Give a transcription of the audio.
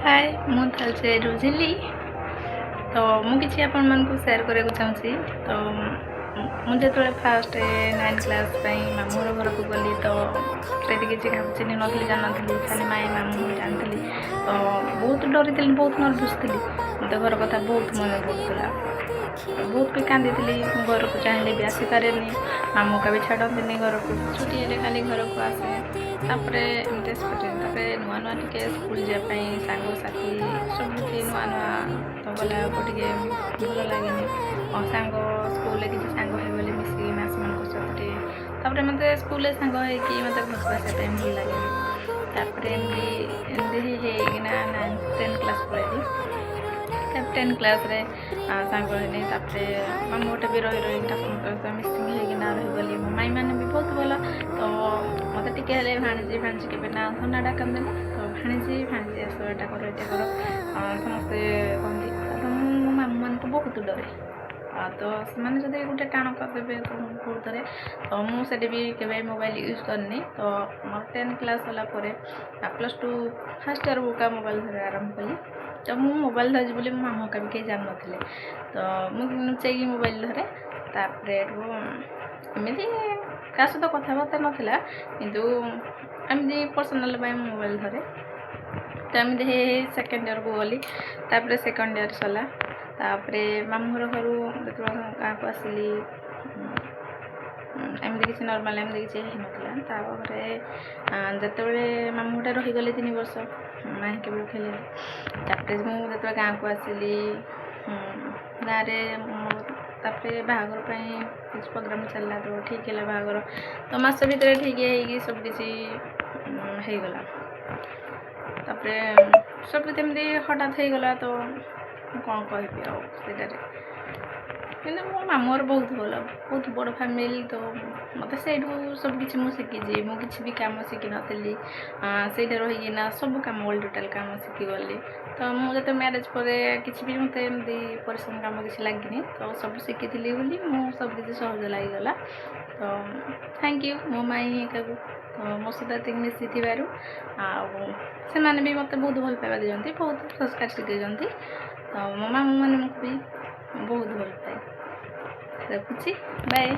हाय मु से रुझिली तो मुझे आपण मानक सेयार करने चाहूँगी। तो मुझे फास्ट 9th क्लास मामूर घर को गली तो किसी चिन्ह नी जानी खाली माई मामू जानी तो बहुत डरी थी बहुत नर्भस थी मत घर कथा बहुत मन पड़ूला बहुत भी कांदी घर को चाहिए भी आसीपारे मामू का भी छाड़ती घर को छुट्टी खाली घर को आसे नुआ नुआ टे स्कूल जावाई सांगसाथी सब नुआ नुआ तो गला टे भल लगे सांग स्कूल किसी सांग होगले मिसिक मास मान सहित मत स्कूल सांग हो मत घर को आसा भल लगे एमती 10th क्लास पढ़ी 10th क्लास रे सांग मामू गोटे भी रही रही समस्त मिसिंग होना रहीगली मो माई मैंने भी बहुत भल तो मत टे भाणीजी भाणीजी के ना धना डाकते तो भाणीजी भाणीजी आस एटा कर समस्ते कहती तो मो मामू मान को बहुत डरे तो मैंने जब गोटे टाण करदे तो बहुत थे तो मुझे भी केवे मोबाइल यूज करनी तो मोर 10th क्लास होला +2 फर्स्ट ईयर बुका मोबाइल धर आरंभ कली तो मु मोबाइल धरी बोली मो मामू का भी कहीं जान ना तो मुझे लुचेक मोबाइल धरे तापर एमती क्या सहित कथबार्ता नाला किंतु एमती पर्सनाल मोबाइल धरे तो एमती सेकेंड ईयर को गली तापर सेकेंड ईयर सरला तापर मामू घर जो गाँव को आसली एमती किसी नॉर्मल एमती किसी नाला जिते मामू गोटे रहीगले 3 वर्ष माँ केवल खेल तापर मुझे गाँव को आसली गाँव में बाहागर किसी प्रोग्राम चलला तो ठीक है बाहागर तो मस भितर ठीक है सब किसी होगला तापर सब एमती हठात होगला तो कौन कह कि मो मामूर बहुत भल बहुत बड़ फैमिली तो मत से सब किसी मुझे शिखी मुझे भी कम शिखी नी से रहीना सब कम गली टोटाल कम शिखीगली तो मुझे मैरेज पर किसी भी मत एमती परिश्रम कम किसी लगे तो सब शिखी मु सब किसी सहज लगिगला तो थैंक यू मो माई का तो मो सहित मिसी से भी मत बहुत भल पाइबा दिखती बहुत संस्कार शिखी तो मो मामू मैंने भी बहुत भल पाए रखुची बाय।